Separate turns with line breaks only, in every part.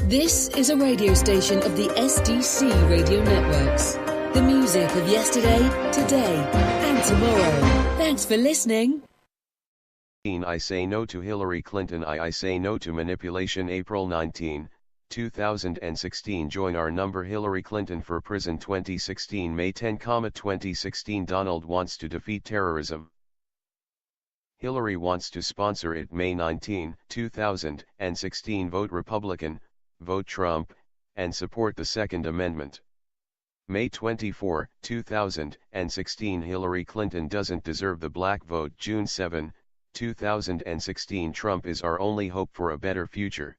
This is a radio station of the SDC Radio Networks. The music of yesterday, today, and tomorrow. Thanks for listening.
I say no to Hillary Clinton. I say no to manipulation. April 19, 2016. Join our number. Hillary Clinton for prison. 2016 May 10, 2016. Donald wants to defeat terrorism. Hillary wants to sponsor it. May 19, 2016. Vote Republican, vote Trump, and support the Second Amendment. May 24, 2016. Hillary Clinton doesn't deserve the black vote. June 7, 2016. Trump is our only hope for a better future.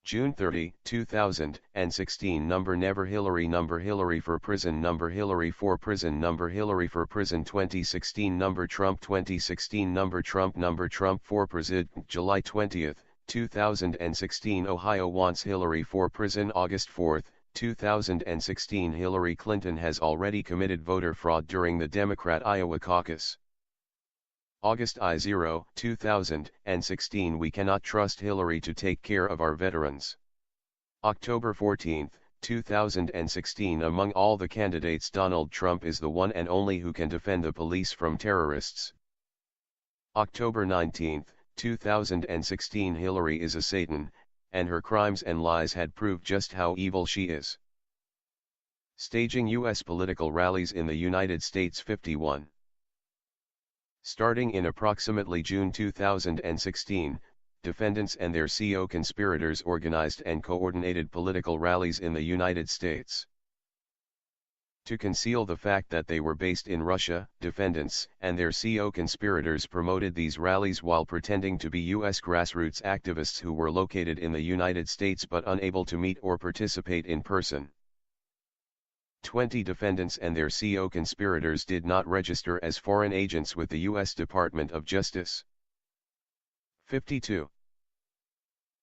June 30, 2016. Number never Hillary. Number Hillary for prison. Number Hillary for prison. Number Hillary for prison. 2016. Number Trump. 2016. Number Trump. Number Trump for president. July 20, 2016. Ohio wants Hillary for prison. August 4, 2016. Hillary Clinton has already committed voter fraud during the Democrat Iowa caucus. August 0, 2016. We cannot trust Hillary to take care of our veterans. October 14, 2016. Among all the candidates, Donald Trump is the one and only who can defend the police from terrorists. October 19, 2016. Hillary is a Satan, and her crimes and lies had proved just how evil she is. Staging U.S. political rallies in the United States. 51. Starting in approximately June 2016, defendants and their co-conspirators organized and coordinated political rallies in the United States. To conceal the fact that they were based in Russia, defendants and their co-conspirators promoted these rallies while pretending to be U.S. grassroots activists who were located in the United States but unable to meet or participate in person. 20 defendants and their co-conspirators did not register as foreign agents with the U.S. Department of Justice. 52.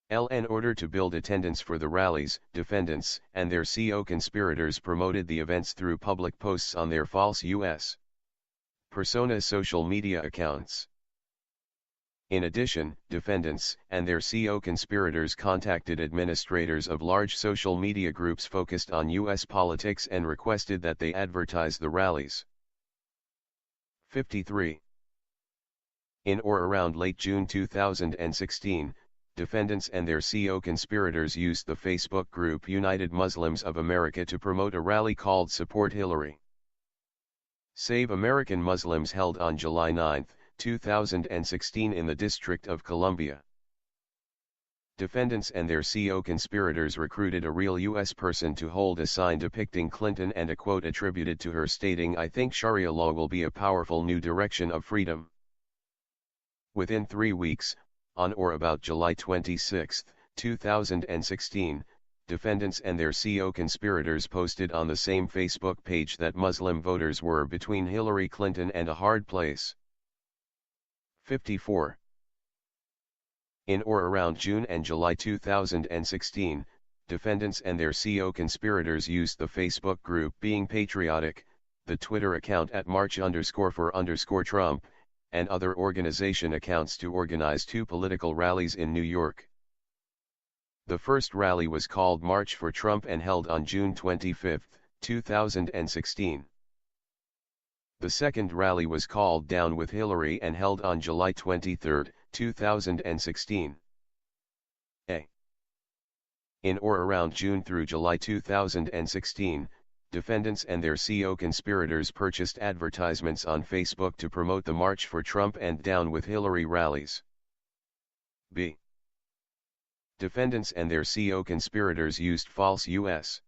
In order to build attendance for the rallies, defendants and their co-conspirators promoted the events through public posts on their false U.S. persona social media accounts. In addition, defendants and their co-conspirators contacted administrators of large social media groups focused on U.S. politics and requested that they advertise the rallies. 53. In or around late June 2016, defendants and their co-conspirators used the Facebook group United Muslims of America to promote a rally called Support Hillary. Save American Muslims held on July 9, 2016 in the District of Columbia. Defendants and their co-conspirators recruited a real U.S. person to hold a sign depicting Clinton and a quote attributed to her stating, "I think Sharia law will be a powerful new direction of freedom." Within 3 weeks, on or about July 26, 2016, defendants and their co-conspirators posted on the same Facebook page that Muslim voters were between Hillary Clinton and a hard place. 54. In or around June and July 2016, defendants and their co-conspirators used the Facebook group Being Patriotic, the Twitter account @March_for_Trump, and other organization accounts to organize 2 political rallies in New York. The first rally was called March for Trump and held on June 25, 2016. The second rally was called Down with Hillary and held on July 23, 2016. In or around June through July 2016, defendants and their co-conspirators purchased advertisements on Facebook to promote the March for Trump and Down with Hillary rallies. B. Defendants and their co-conspirators used false U.S.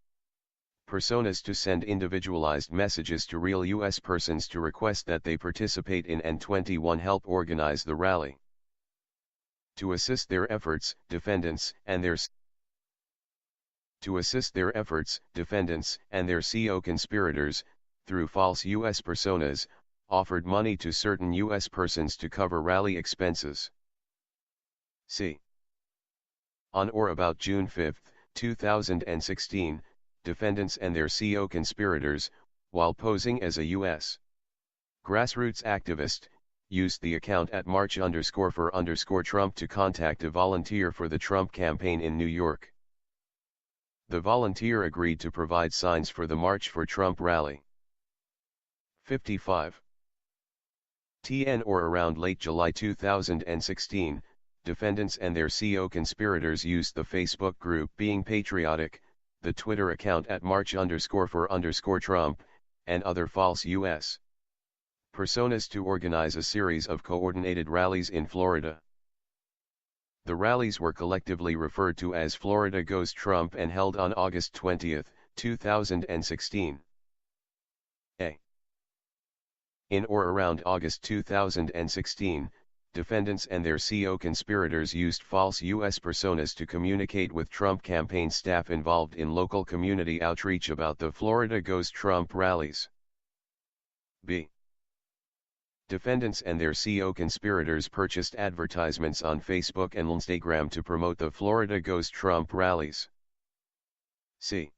personas to send individualized messages to real U.S. persons to request that they participate in and 21 help organize the rally. To assist their efforts, defendants and their co-conspirators, through false U.S. personas, offered money to certain U.S. persons to cover rally expenses. C. On or about June 5, 2016, defendants and their co-conspirators, while posing as a U.S. grassroots activist, used the account @March_for_Trump to contact a volunteer for the Trump campaign in New York. The volunteer agreed to provide signs for the March for Trump rally. 55. TN or around late July 2016, defendants and their co-conspirators used the Facebook group Being Patriotic, the Twitter account at March_for_Trump, and other false U.S. personas to organize a series of coordinated rallies in Florida. The rallies were collectively referred to as Florida Goes Trump and held on August 20, 2016. In or around August 2016, defendants and their co-conspirators used false U.S. personas to communicate with Trump campaign staff involved in local community outreach about the Florida Goes Trump rallies. B. Defendants and their co-conspirators purchased advertisements on Facebook and Instagram to promote the Florida Goes Trump rallies. C.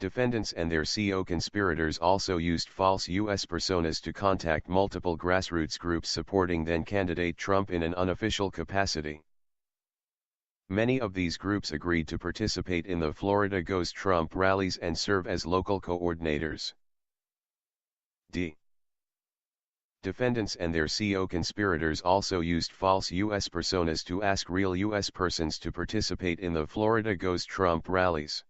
Defendants and their co-conspirators also used false U.S. personas to contact multiple grassroots groups supporting then-candidate Trump in an unofficial capacity. Many of these groups agreed to participate in the Florida Goes Trump rallies and serve as local coordinators. D. Defendants and their co-conspirators also used false U.S. personas to ask real U.S. persons to participate in the Florida Goes Trump rallies.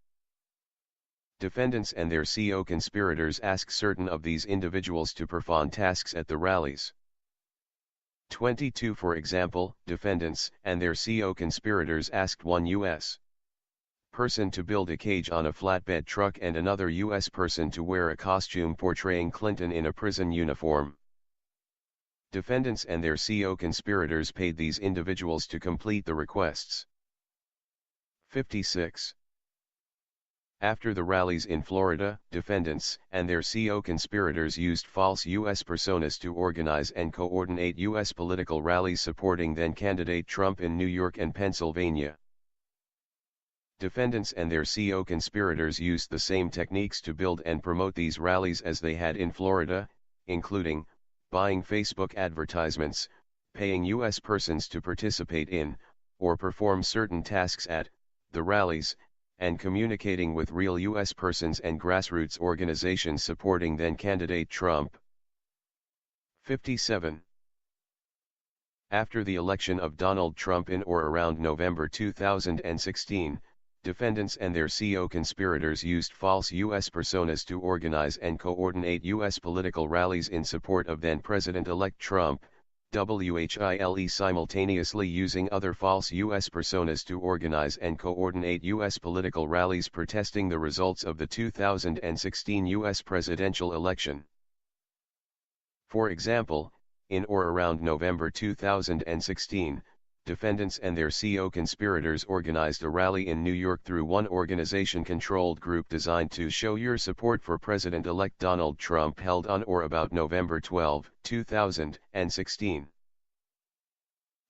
Defendants and their co-conspirators asked certain of these individuals to perform tasks at the rallies. 22. For example, defendants and their co-conspirators asked one U.S. person to build a cage on a flatbed truck and another U.S. person to wear a costume portraying Clinton in a prison uniform. Defendants and their co-conspirators paid these individuals to complete the requests. 56. After the rallies in Florida, defendants and their co-conspirators used false U.S. personas to organize and coordinate U.S. political rallies supporting then-candidate Trump in New York and Pennsylvania. Defendants and their co-conspirators used the same techniques to build and promote these rallies as they had in Florida, including buying Facebook advertisements, paying U.S. persons to participate in, or perform certain tasks at, the rallies, and communicating with real U.S. persons and grassroots organizations supporting then-candidate Trump. 57. After the election of Donald Trump in or around November 2016, defendants and their co-conspirators used false U.S. personas to organize and coordinate U.S. political rallies in support of then-President-elect Trump, while simultaneously using other false U.S. personas to organize and coordinate U.S. political rallies protesting the results of the 2016 U.S. presidential election. For example, in or around November 2016, defendants and their co-conspirators organized a rally in New York through one organization-controlled group designed to show your support for President-elect Donald Trump, held on or about November 12, 2016.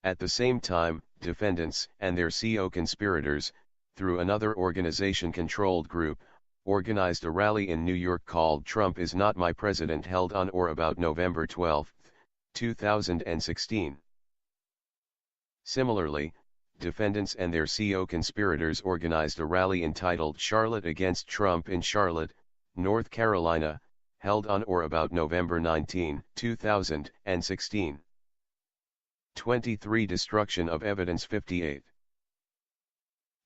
At the same time, defendants and their co-conspirators, through another organization-controlled group, organized a rally in New York called Trump Is Not My President, held on or about November 12, 2016. Similarly, defendants and their co-conspirators organized a rally entitled Charlotte Against Trump in Charlotte, North Carolina, held on or about November 19, 2016. 23. Destruction of evidence. 58.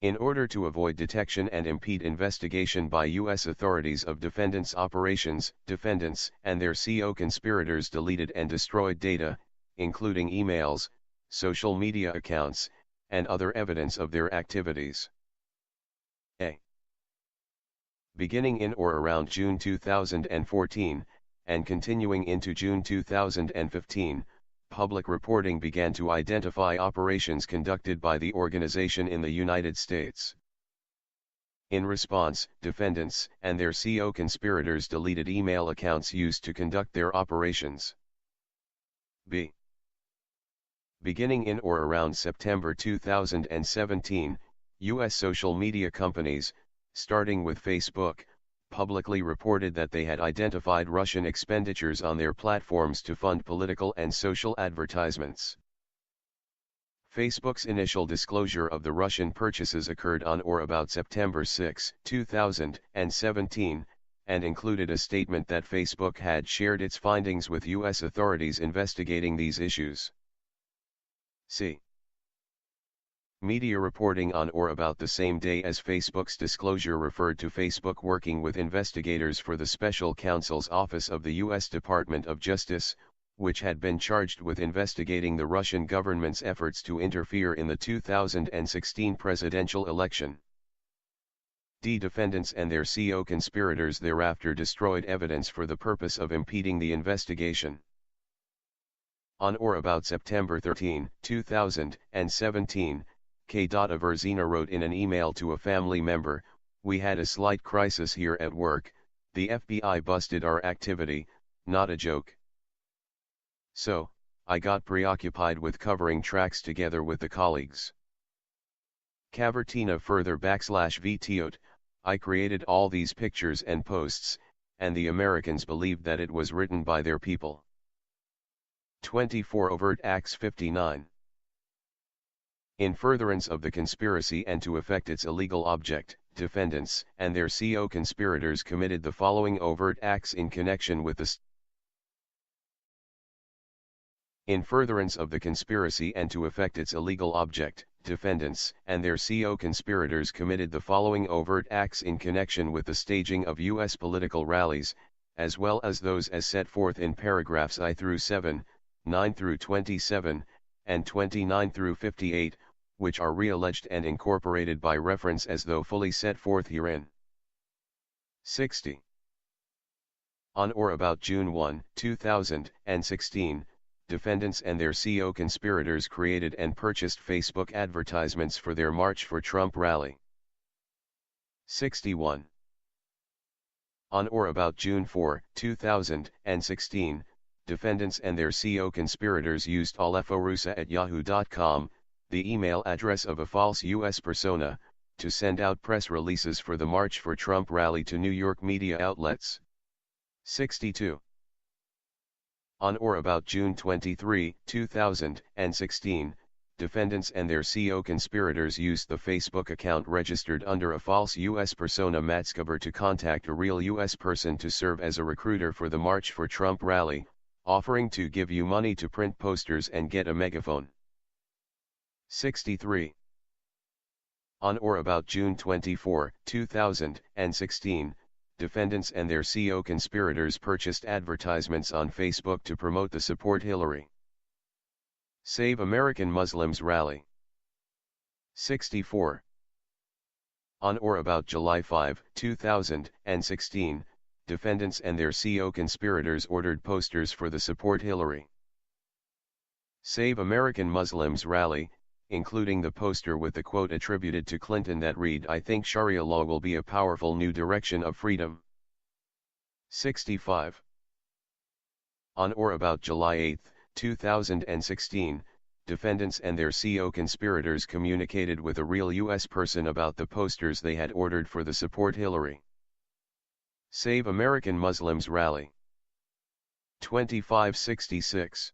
In order to avoid detection and impede investigation by U.S. authorities of defendants' operations, defendants and their co-conspirators deleted and destroyed data, including emails, social media accounts, and other evidence of their activities. A. Beginning in or around June 2014, and continuing into June 2015, public reporting began to identify operations conducted by the organization in the United States. In response, defendants and their co-conspirators deleted email accounts used to conduct their operations. B. Beginning in or around September 2017, U.S. social media companies, starting with Facebook, publicly reported that they had identified Russian expenditures on their platforms to fund political and social advertisements. Facebook's initial disclosure of the Russian purchases occurred on or about September 6, 2017, and included a statement that Facebook had shared its findings with U.S. authorities investigating these issues. C. Media reporting on or about the same day as Facebook's disclosure referred to Facebook working with investigators for the Special Counsel's Office of the U.S. Department of Justice, which had been charged with investigating the Russian government's efforts to interfere in the 2016 presidential election. D. Defendants and their co-conspirators thereafter destroyed evidence for the purpose of impeding the investigation. On or about September 13, 2017, K. Averzina wrote in an email to a family member, "We had a slight crisis here at work, the FBI busted our activity, not a joke. So, I got preoccupied with covering tracks together with the colleagues." Cavertina further /VTO'd, "I created all these pictures and posts, and the Americans believed that it was written by their people." 24 Overt Acts 59. In furtherance of the conspiracy and to effect its illegal object, defendants and their co-conspirators committed the following overt acts in connection with the In furtherance of the conspiracy and to effect its illegal object, defendants and their co-conspirators committed the following overt acts in connection with the staging of U.S. political rallies, as well as those as set forth in paragraphs I through 7, 9 through 27, and 29 through 58, which are realleged and incorporated by reference as though fully set forth herein. 60. On or about June 1, 2016, defendants and their co-conspirators created and purchased Facebook advertisements for their March for Trump rally. 61. On or about June 4, 2016, defendants and their co-conspirators used aleforusa@yahoo.com, the email address of a false U.S. persona, to send out press releases for the March for Trump rally to New York media outlets. 62. On or about June 23, 2016, defendants and their co-conspirators used the Facebook account registered under a false U.S. persona Matskover to contact a real U.S. person to serve as a recruiter for the March for Trump rally, offering to give you money to print posters and get a megaphone. 63. On or about June 24, 2016, defendants and their co-conspirators purchased advertisements on Facebook to promote the Support Hillary Save American Muslims rally. 64. On or about July 5, 2016, defendants and their co-conspirators ordered posters for the Support Hillary Save American Muslims rally, including the poster with the quote attributed to Clinton that read, "I think Sharia law will be a powerful new direction of freedom." 65. On or about July 8, 2016, defendants and their co-conspirators communicated with a real U.S. person about the posters they had ordered for the Support Hillary Save American Muslims rally. 2566.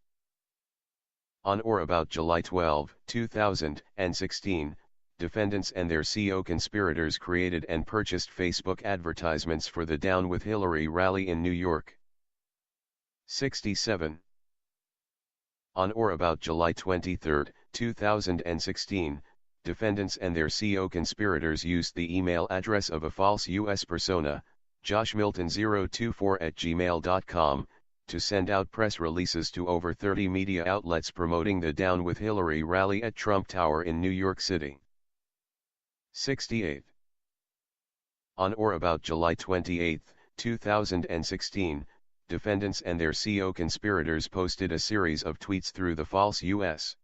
On or about July 12, 2016, defendants and their co-conspirators created and purchased Facebook advertisements for the Down with Hillary rally in New York. 67. On or about July 23, 2016, defendants and their co-conspirators used the email address of a false U.S. persona, joshmilton024@gmail.com, to send out press releases to over 30 media outlets promoting the Down with Hillary rally at Trump Tower in New York City. 68. On or about July 28, 2016, defendants and their co-conspirators posted a series of tweets through the false U.S.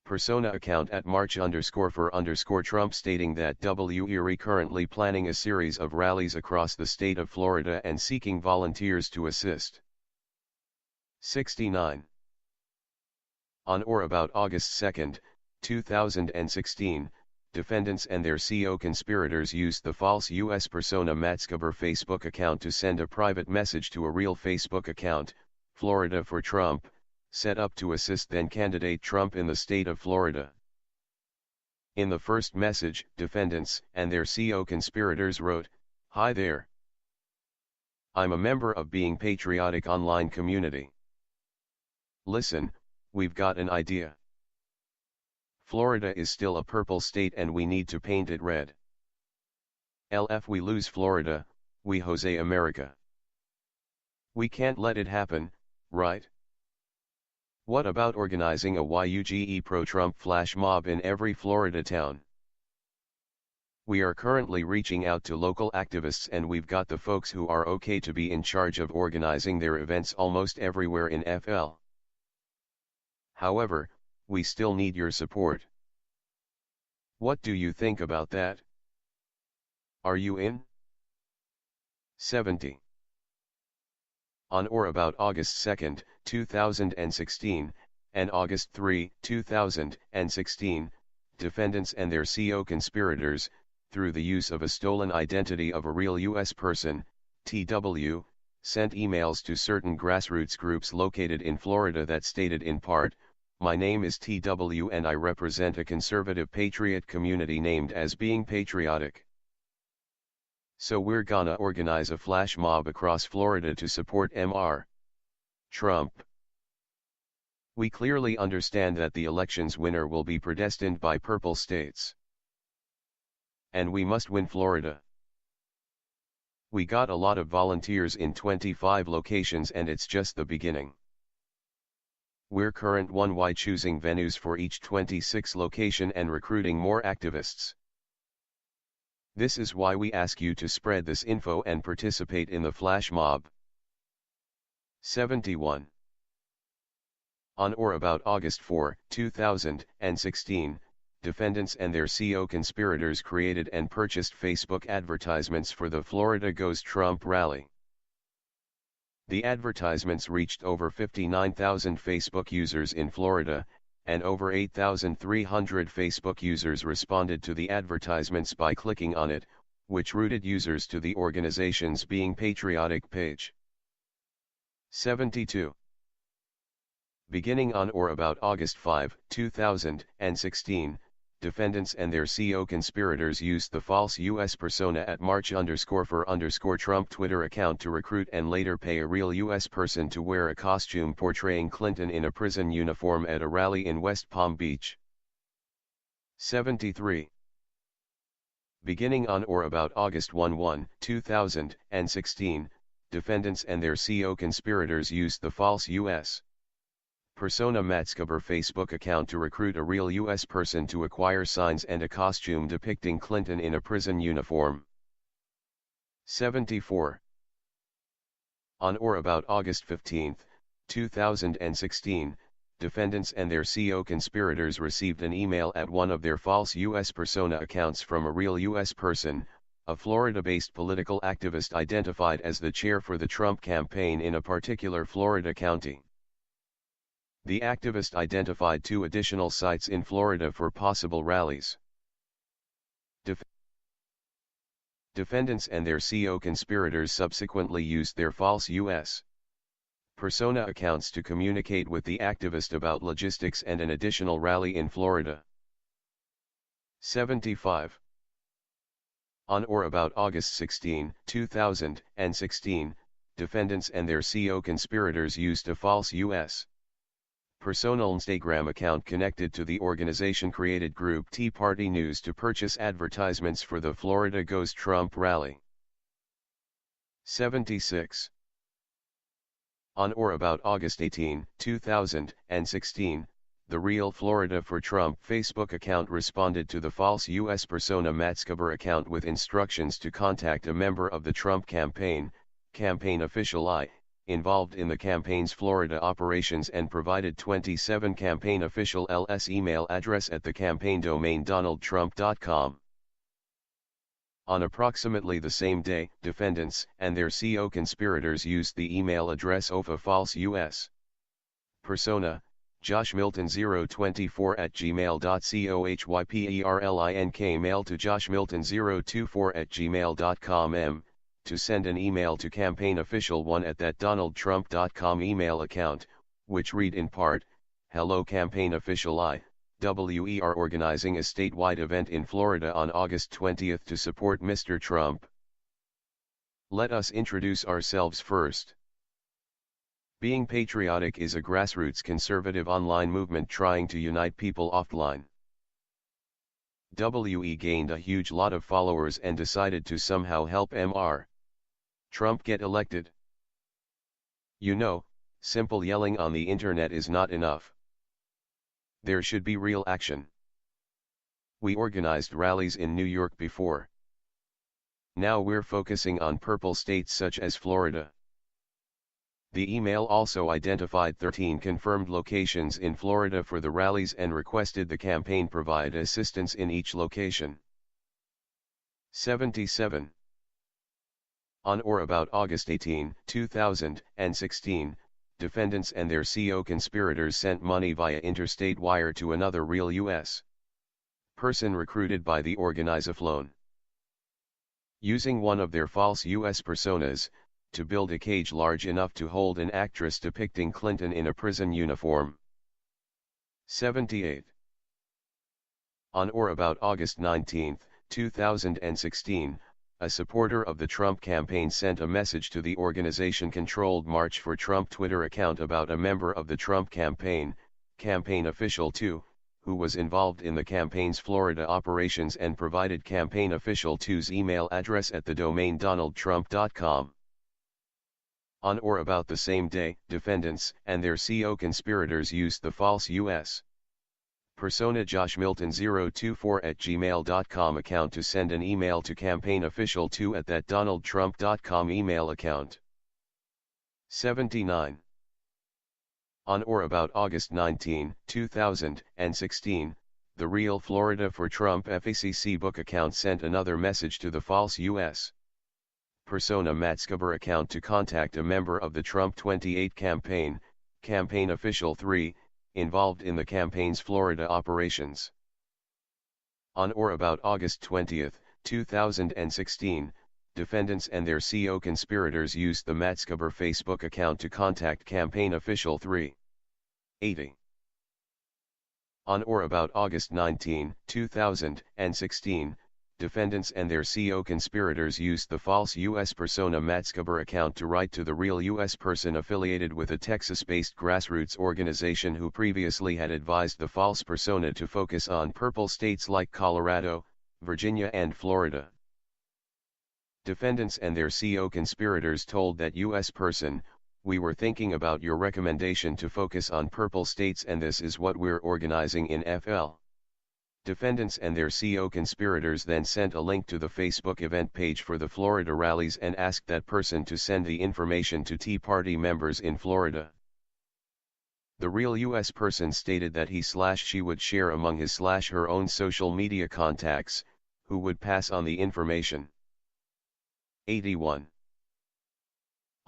persona account at March_for_Trump stating that we're currently planning a series of rallies across the state of Florida and seeking volunteers to assist. 69. On or about August 2, 2016, defendants and their co-conspirators used the false U.S. persona Matskover Facebook account to send a private message to a real Facebook account, Florida for Trump, set up to assist then-candidate Trump in the state of Florida. In the first message, defendants and their co-conspirators wrote, "Hi there. I'm a member of Being Patriotic online community. Listen, we've got an idea. Florida is still a purple state and we need to paint it red. If we lose Florida, we Jose America. We can't let it happen, right? What about organizing a YUGE pro-Trump flash mob in every Florida town? We are currently reaching out to local activists and we've got the folks who are okay to be in charge of organizing their events almost everywhere in FL. However, we still need your support. What do you think about that? Are you in?" 70. On or about August 2, 2016, and August 3, 2016, defendants and their co-conspirators, through the use of a stolen identity of a real U.S. person, TW, sent emails to certain grassroots groups located in Florida that stated in part, "My name is TW and I represent a conservative patriot community named as Being Patriotic. So we're gonna organize a flash mob across Florida to support Mr. Trump. We clearly understand that the election's winner will be predestined by purple states. And we must win Florida. We got a lot of volunteers in 25 locations and it's just the beginning. We're currently choosing venues for each 26 location and recruiting more activists. This is why we ask you to spread this info and participate in the flash mob." 71. On or about August 4, 2016, defendants and their co-conspirators created and purchased Facebook advertisements for the Florida Goes Trump rally. The advertisements reached over 59,000 Facebook users in Florida, and over 8,300 Facebook users responded to the advertisements by clicking on it, which routed users to the organization's Being Patriotic page. 72. Beginning on or about August 5, 2016, defendants and their co-conspirators used the false U.S. persona at March_for_Trump Twitter account to recruit and later pay a real U.S. person to wear a costume portraying Clinton in a prison uniform at a rally in West Palm Beach. 73. Beginning on or about August 1, 2016, defendants and their co-conspirators used the false U.S. persona Matzkeber Facebook account to recruit a real U.S. person to acquire signs and a costume depicting Clinton in a prison uniform. 74. On or about August 15, 2016, defendants and their co-conspirators received an email at one of their false U.S. persona accounts from a real U.S. person, a Florida-based political activist identified as the chair for the Trump campaign in a particular Florida county. The activist identified 2 additional sites in Florida for possible rallies. Defendants and their co-conspirators subsequently used their false U.S. persona accounts to communicate with the activist about logistics and an additional rally in Florida. 75. On or about August 16, 2016, defendants and their co-conspirators used a false U.S. personal Instagram account connected to the organization-created group Tea Party News to purchase advertisements for the Florida Goes Trump rally. 76. On or about August 18, 2016, the Real Florida for Trump Facebook account responded to the false U.S. persona Matzkeber account with instructions to contact a member of the Trump campaign official I, involved in the campaign's Florida operations and provided 27 campaign official L's email address at the campaign domain donaldtrump.com. On approximately the same day, defendants and their co-conspirators used the email address of a false U.S. persona, joshmilton024@gmail.com mail to joshmilton024@gmail.com to send an email to campaign official 1 at that donaldtrump.com email account, which read in part, "Hello campaign official we are organizing a statewide event in Florida on August 20th to support Mr. Trump. Let us introduce ourselves first. Being Patriotic is a grassroots conservative online movement trying to unite people offline. We gained a huge lot of followers and decided to somehow help Mr. Trump get elected. You know, simple yelling on the internet is not enough. There should be real action. We organized rallies in New York before. Now we're focusing on purple states such as Florida." The email also identified 13 confirmed locations in Florida for the rallies and requested the campaign provide assistance in each location. 77. On or about August 18, 2016, defendants and their co-conspirators sent money via interstate wire to another real U.S. person recruited by the organizaflone. Using one of their false U.S. personas, to build a cage large enough to hold an actress depicting Clinton in a prison uniform. 78. On or about August 19, 2016, a supporter of the Trump campaign sent a message to the organization-controlled March for Trump Twitter account about a member of the Trump campaign, Campaign Official 2, who was involved in the campaign's Florida operations and provided Campaign Official 2's email address at the domain donaldtrump.com. On or about the same day, defendants and their co-conspirators used the false U.S. persona joshmilton024@gmail.com account to send an email to Campaign Official 2 at that donaldtrump.com email account. 79. On or about August 19, 2016, the real Florida for Trump FACC book account sent another message to the false U.S. persona Matscaber account to contact a member of the Trump 28 campaign, Campaign Official 3, involved in the campaign's Florida operations. On or about August 20, 2016, defendants and their co-conspirators used the Matscaber Facebook account to contact Campaign Official 3. 80. On or about August 19, 2016, defendants and their co-conspirators used the false U.S. persona Matscaber account to write to the real U.S. person affiliated with a Texas-based grassroots organization who previously had advised the false persona to focus on purple states like Colorado, Virginia and Florida. Defendants and their co-conspirators told that U.S. person, "We were thinking about your recommendation to focus on purple states and this is what we're organizing in FL." Defendants and their co-conspirators then sent a link to the Facebook event page for the Florida rallies and asked that person to send the information to Tea Party members in Florida. The real U.S. person stated that he/she would share among his/her own social media contacts, who would pass on the information. 81.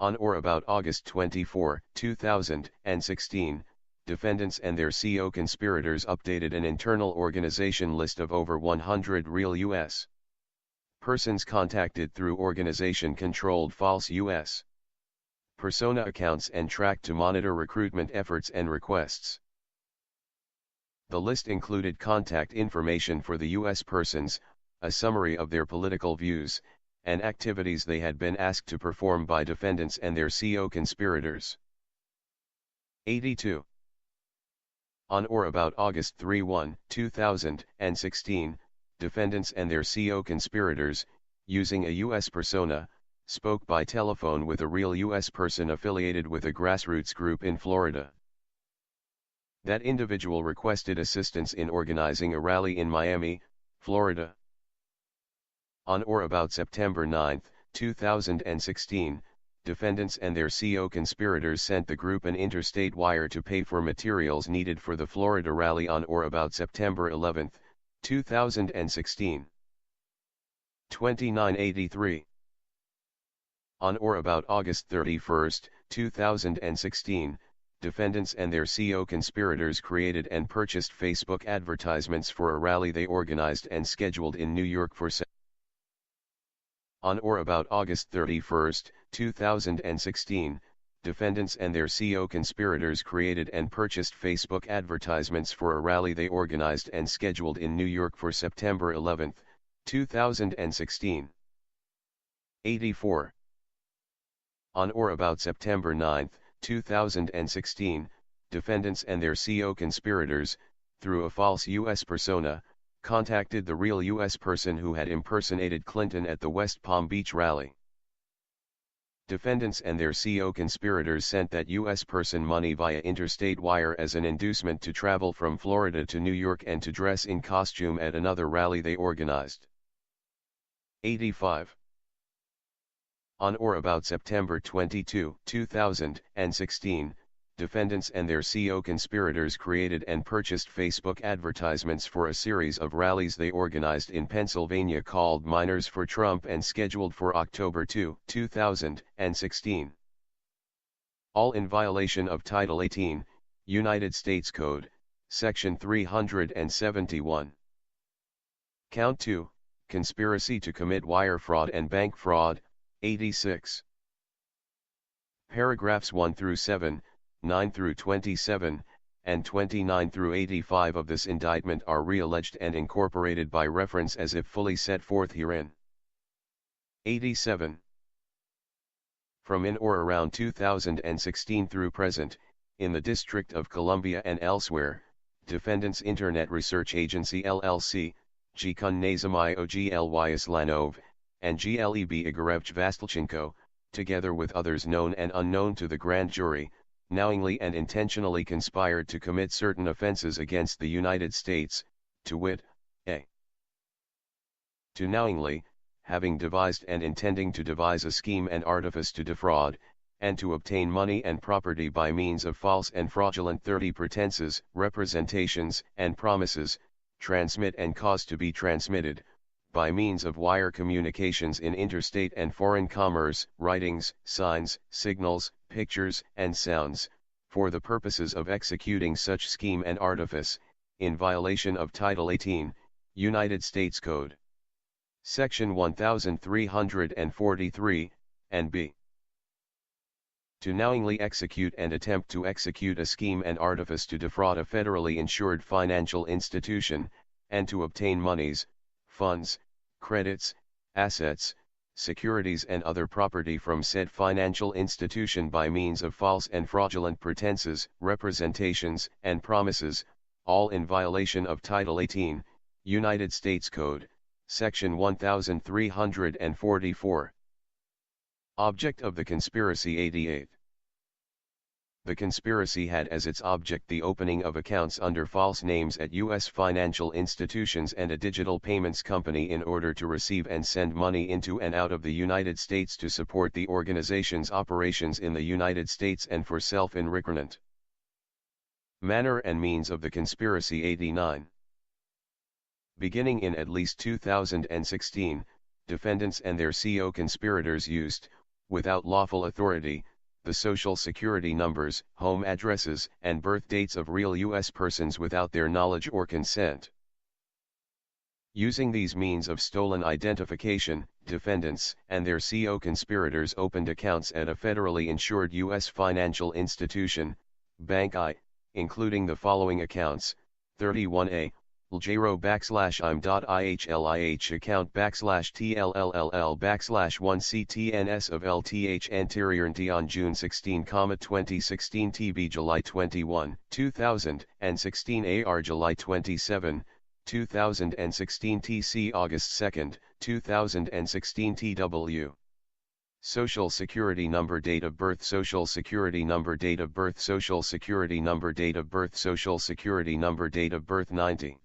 On or about August 24, 2016, defendants and their co-conspirators updated an internal organization list of over 100 real U.S. persons contacted through organization-controlled false U.S. persona accounts and tracked to monitor recruitment efforts and requests. The list included contact information for the U.S. persons, a summary of their political views, and activities they had been asked to perform by defendants and their co-conspirators. 82. On or about August 31, 2016, defendants and their co-conspirators, using a U.S. persona, spoke by telephone with a real U.S. person affiliated with a grassroots group in Florida. That individual requested assistance in organizing a rally in Miami, Florida. On or about September 9, 2016, defendants and their co-conspirators sent the group an interstate wire to pay for materials needed for the Florida rally on or about September 11, 2016. 2983. On or about August 31, 2016, defendants and their co-conspirators created and purchased Facebook advertisements for a rally they organized and scheduled in New York for On or about August 31, 2016, defendants and their co-conspirators created and purchased Facebook advertisements for a rally they organized and scheduled in New York for September 11, 2016. 84. On or about September 9, 2016, defendants and their co-conspirators, through a false U.S. persona, contacted the real U.S. person who had impersonated Clinton at the West Palm Beach rally. Defendants and their co-conspirators sent that U.S. person money via interstate wire as an inducement to travel from Florida to New York and to dress in costume at another rally they organized. 85. On or about September 22, 2016, defendants and their co-conspirators created and purchased Facebook advertisements for a series of rallies they organized in Pennsylvania called Miners for Trump and scheduled for October 2, 2016. All in violation of Title 18, United States Code, Section 371. Count 2, Conspiracy to commit wire fraud and bank fraud, 86. Paragraphs 1 through 7, 9 through 27, and 29 through 85 of this indictment are re-alleged and incorporated by reference as if fully set forth herein. 87. From in or around 2016 through present, in the District of Columbia and elsewhere, defendants Internet Research Agency LLC, Gkun Nazami Oglyas Lanov, and Gleb Igorevich Vastilchenko, together with others known and unknown to the grand jury, knowingly and intentionally conspired to commit certain offenses against the United States, to wit, a. To knowingly, having devised and intending to devise a scheme and artifice to defraud, and to obtain money and property by means of false and fraudulent 30 pretenses, representations, and promises, transmit and cause to be transmitted, by means of wire communications in interstate and foreign commerce, writings, signs, signals, pictures, and sounds, for the purposes of executing such scheme and artifice, in violation of Title 18, United States Code. Section 1343, and b. To knowingly execute and attempt to execute a scheme and artifice to defraud a federally insured financial institution, and to obtain monies, funds, credits, assets, securities and other property from said financial institution by means of false and fraudulent pretenses, representations, and promises, all in violation of Title 18, United States Code, Section 1344. Object of the conspiracy 88. The conspiracy had as its object the opening of accounts under false names at U.S. financial institutions and a digital payments company in order to receive and send money into and out of the United States to support the organization's operations in the United States and for self-enrichment. Manner and means of the conspiracy 89. Beginning in at least 2016, defendants and their co-conspirators used, without lawful authority, the social security numbers, home addresses, and birth dates of real U.S. persons without their knowledge or consent. Using these means of stolen identification, defendants and their co-conspirators opened accounts at a federally insured U.S. financial institution, Bank I, including the following accounts: 31A, Ljero_im.ihlih account /TLLL/1CTNS of LTH anterior T on June 16, 2016 TB July 21, 2016 AR July 27, 2016 TC August 2, 2016 TW. Social Security Number, Date of Birth, Social Security Number, Date of Birth, Social Security Number, Date of Birth, Social Security Number, Date of Birth 90.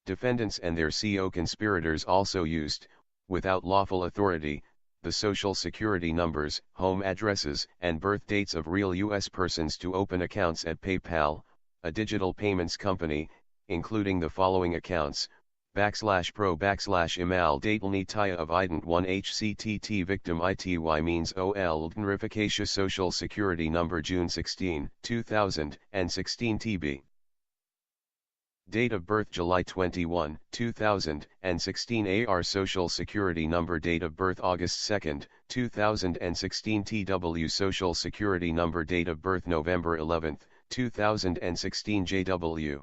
Defendants and their co-conspirators also used, without lawful authority, the social security numbers, home addresses, and birth dates of real U.S. persons to open accounts at PayPal, a digital payments company, including the following accounts: /pro/imal datelnitaya of ident 1 hctt victim ity means ol dnrificatia social security number June 16, 2016 TB. Date of birth July 21, 2016. AR Social Security number. Date of birth August 2, 2016. TW Social Security number. Date of birth November 11, 2016. JW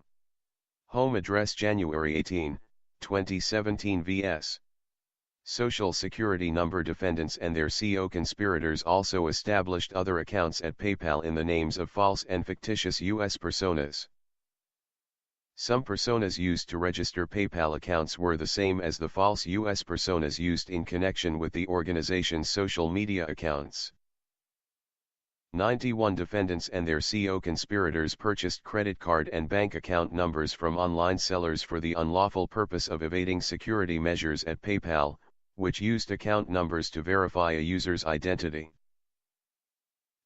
Home address January 18, 2017. VS Social Security number. Defendants and their co-conspirators also established other accounts at PayPal in the names of false and fictitious U.S. personas. Some personas used to register PayPal accounts were the same as the false U.S. personas used in connection with the organization's social media accounts. 91 defendants and their co-conspirators purchased credit card and bank account numbers from online sellers for the unlawful purpose of evading security measures at PayPal, which used account numbers to verify a user's identity.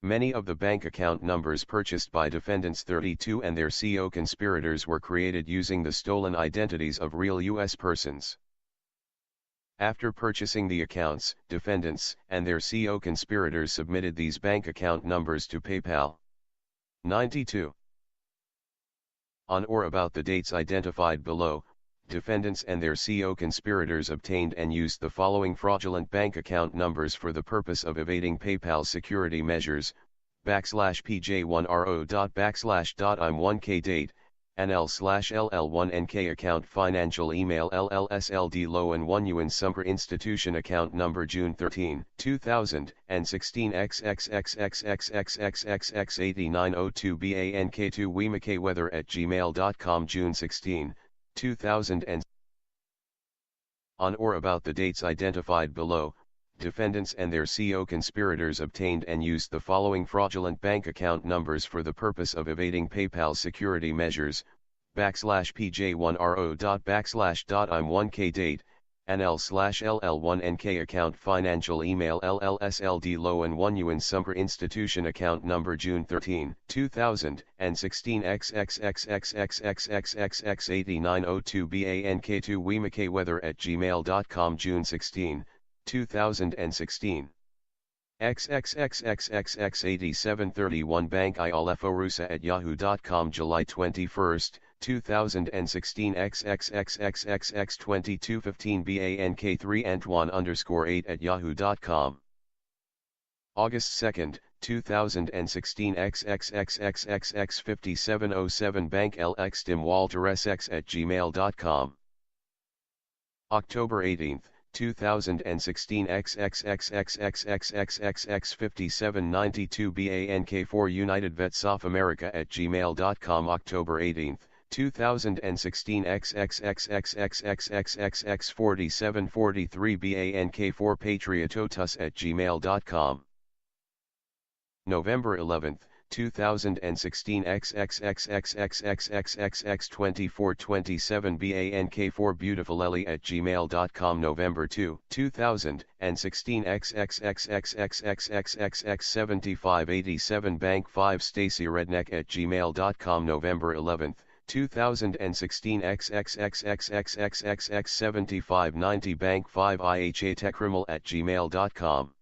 Many of the bank account numbers purchased by defendants 32 and their co-conspirators were created using the stolen identities of real U.S. persons. After purchasing the accounts, defendants and their co-conspirators submitted these bank account numbers to PayPal. 92. On or about the dates identified below, defendants and their co-conspirators obtained and used the following fraudulent bank account numbers for the purpose of evading PayPal security measures: /pj1ro./.im1k date, NL/LL1NK account financial email LLSLD-LOAN1UN Summer institution account number June 13, 2016 XXXXXXXXX8902BANK2 WeMakeWeather@gmail.com June 16, 2000 On or about the dates identified below, defendants and their co-conspirators obtained and used the following fraudulent bank account numbers for the purpose of evading PayPal security measures: /pj1ro./.im1k date, NL/LL1NK account financial email LLSLD-LOAN1UN Summer institution account number June 13, 2016 XXXXXXXXX8902BANK2 WeMakeWeather@gmail.com June 16, 2016 XXXXXXX8731 Bank ILFORUSA@yahoo.com July 21, 2016 XXXXXX2215 BANK3 Antoine_8@yahoo.com August 2, 2016 XXXXXX5707 Bank LXDimWaltersX@gmail.com October 18, 2016 XXXXXXXXX5792 BANK4 United Vets of America@gmail.com October 18, 2016 XXXXXXXXX4743 BANK4 Patriototus@gmail.com November 11, 2016 XXXXXXXXX2427 BANK4 BeautifulEllie@gmail.com November 2, 2016 XXXXXXXXX7587 Bank5 StacyRedneck@gmail.com November 11, 2016 XXXXXXXX7590 Bank5 IHATechRimmel@gmail.com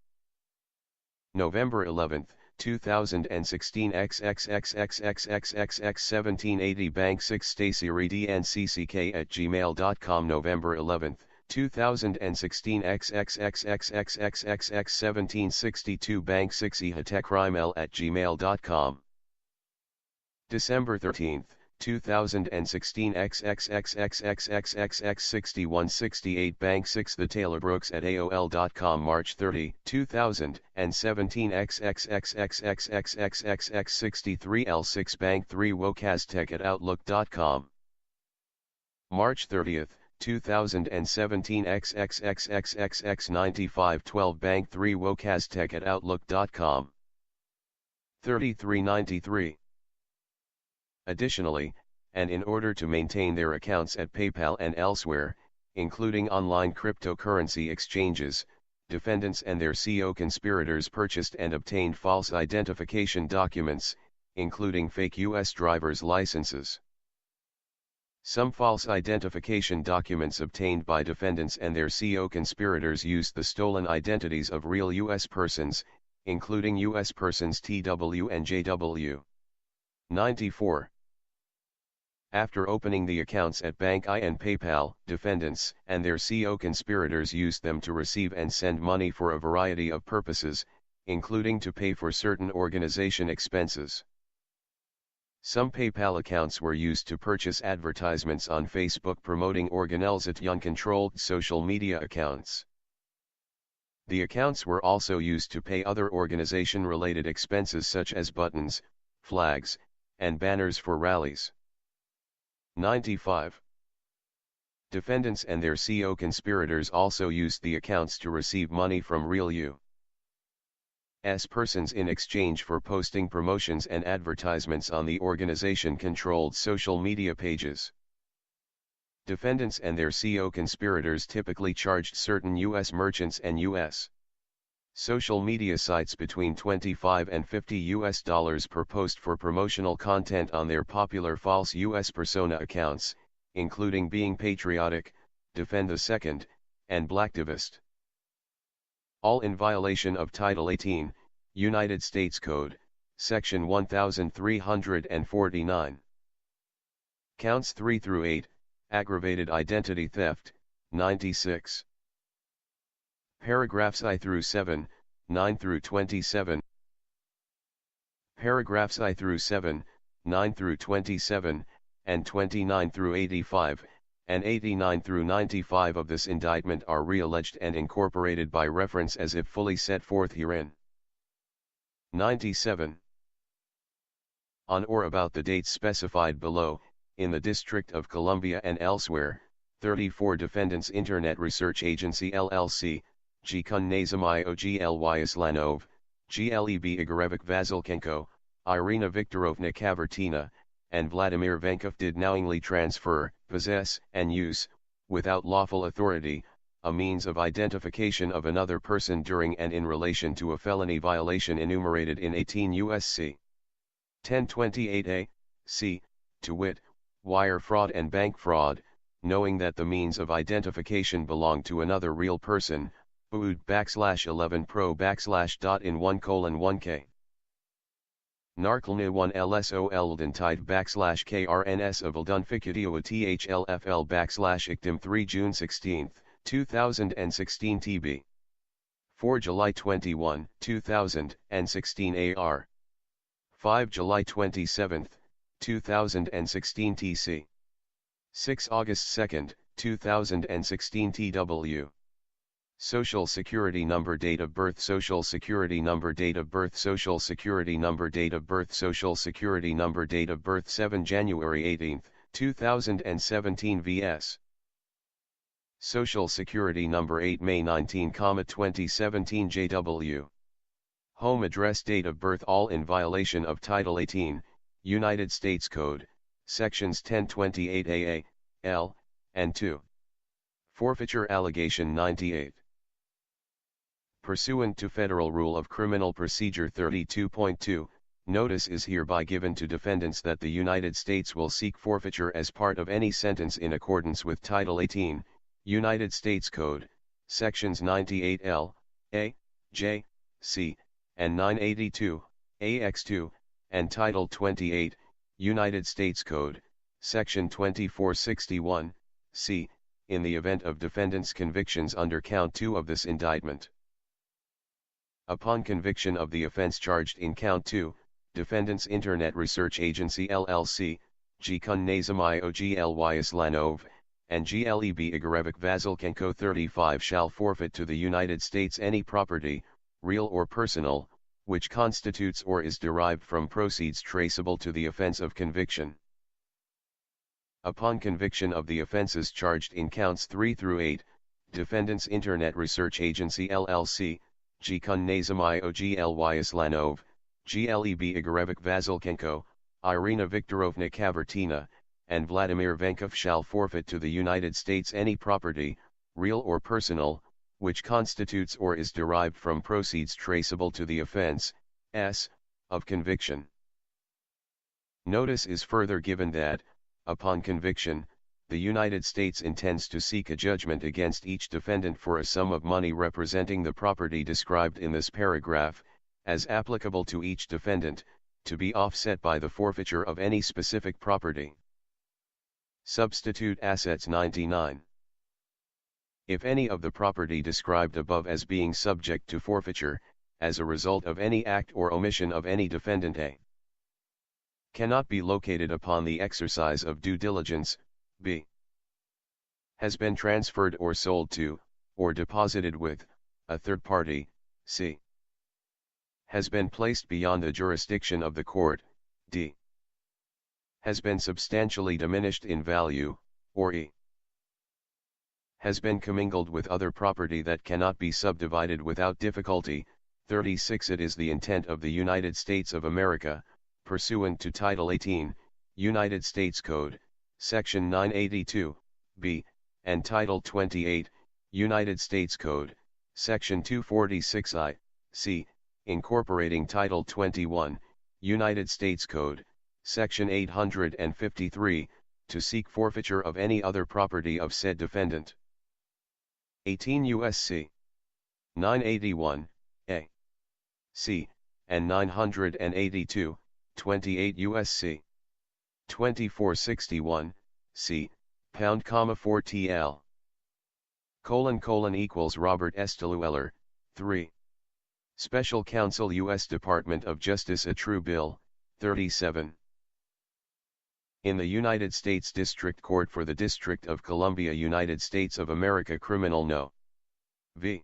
November 11, 2016 XXXXXXXX1780 Bank6 StacyReedNCCK@gmail.com November 11, 2016 XXXXXXXX1762 Bank6 IHATechRimmel@gmail.com December 13, 2016 XXXXXXXX6168 Bank6 The Taylor Brooks at AOL.com March 30, 2017 XXXXXXXXX63L6 Bank3 Wokaztech at Outlook.com March 30, 2017 XXXXXXX9512 Bank3 Wokaztech at Outlook.com 3393 Additionally, and in order to maintain their accounts at PayPal and elsewhere, including online cryptocurrency exchanges, defendants and their co-conspirators purchased and obtained false identification documents, including fake U.S. driver's licenses. Some false identification documents obtained by defendants and their co-conspirators used the stolen identities of real U.S. persons, including U.S. persons TW and JW. 94. After opening the accounts at Bank I and PayPal, defendants and their co-conspirators used them to receive and send money for a variety of purposes, including to pay for certain organization expenses. Some PayPal accounts were used to purchase advertisements on Facebook promoting organelles at uncontrolled social media accounts. The accounts were also used to pay other organization-related expenses such as buttons, flags, and banners for rallies. 95. Defendants and their co-conspirators also used the accounts to receive money from real U.S. persons in exchange for posting promotions and advertisements on the organization-controlled social media pages. Defendants and their co-conspirators typically charged certain U.S. merchants and U.S. social media sites between $25 and $50 per post for promotional content on their popular false U.S. persona accounts, including being patriotic, defend the second, and blacktivist. All in violation of Title 18, United States Code, Section 1349. Counts 3 through 8, aggravated identity theft, 96. Paragraphs I through 7, 9 through 27. Paragraphs I through 7, 9 through 27, and 29 through 85, and 89 through 95 of this indictment are realleged and incorporated by reference as if fully set forth herein. 97. On or about the dates specified below, in the District of Columbia and elsewhere, 34 defendants Internet Research Agency LLC, G-kun-nazem-i-o-g-l-y Islanov, Gleb Igorevich Vasilchenko, Irina Viktorovna Kavertina, and Vladimir Venkov did knowingly transfer, possess, and use, without lawful authority, a means of identification of another person during and in relation to a felony violation enumerated in 18 U.S.C. 1028a, c, to wit, wire fraud and bank fraud, knowing that the means of identification belonged to another real person, UD /11 pro /.in1:1k. Narklna 1 LSOL Dentide /KRNS of Ldunficatio THLFL /ICTIM 3 June 16, 2016 TB. 4 July 21, 2016 AR. 5 July 27, 2016 TC. 6 August 2, 2016 TW. Social Security Number Date of Birth Social Security Number Date of Birth Social Security Number Date of Birth Social Security Number Date of Birth 7 January 18, 2017 vs. Social Security Number 8 May 19, 2017 JW. Home Address Date of Birth all in violation of Title 18, United States Code, Sections 1028 AA, L, and 2. Forfeiture Allegation 98. Pursuant to Federal Rule of Criminal Procedure 32.2, notice is hereby given to defendants that the United States will seek forfeiture as part of any sentence in accordance with Title 18, United States Code, Sections 98L, A, J, C, and 982, AX2, and Title 28, United States Code, Section 2461, C, in the event of defendants' convictions under Count 2 of this indictment. Upon conviction of the offense charged in Count 2, defendants Internet Research Agency LLC, G-kun-nazem-i-o-g-l-y Islanov, and Gleb Igorevich Vasilchenko 35 shall forfeit to the United States any property, real or personal, which constitutes or is derived from proceeds traceable to the offense of conviction. Upon conviction of the offenses charged in Counts 3 through 8, defendants Internet Research Agency LLC, G-kun-nazem-i-o-g-l-y Islanov, Gleb Igorevich Vasilchenko, Irina Viktorovna Kavertina, and Vladimir Venkov shall forfeit to the United States any property, real or personal, which constitutes or is derived from proceeds traceable to the offense, s, of conviction. Notice is further given that, upon conviction, the United States intends to seek a judgment against each defendant for a sum of money representing the property described in this paragraph, as applicable to each defendant, to be offset by the forfeiture of any specific property. Substitute assets 99. If any of the property described above as being subject to forfeiture, as a result of any act or omission of any defendant A, cannot be located upon the exercise of due diligence, B, has been transferred or sold to, or deposited with, a third party, C, has been placed beyond the jurisdiction of the court, D, has been substantially diminished in value, or E, has been commingled with other property that cannot be subdivided without difficulty. 36. It is the intent of the United States of America, pursuant to Title 18, United States Code, Section 982, B, and Title 28, United States Code, Section 246 I, C, incorporating Title 21, United States Code, Section 853, to seek forfeiture of any other property of said defendant. 18 U.S.C. 981, A, C, and 982, 28 U.S.C. 2461, C, #4 TL. : Robert S. Lueller, 3. Special Counsel U.S. Department of Justice. A True Bill, 37. In the United States District Court for the District of Columbia, United States of America. Criminal No. v.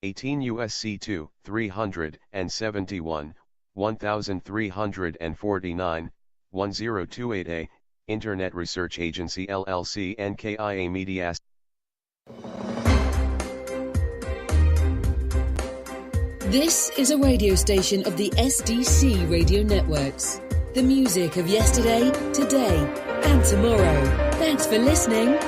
18 U.S.C. 2, 371, 1349, 1028A, Internet Research Agency LLC NKIA Media.
This is a radio station of the SDC Radio Networks. The music of yesterday, today, and tomorrow. Thanks for listening.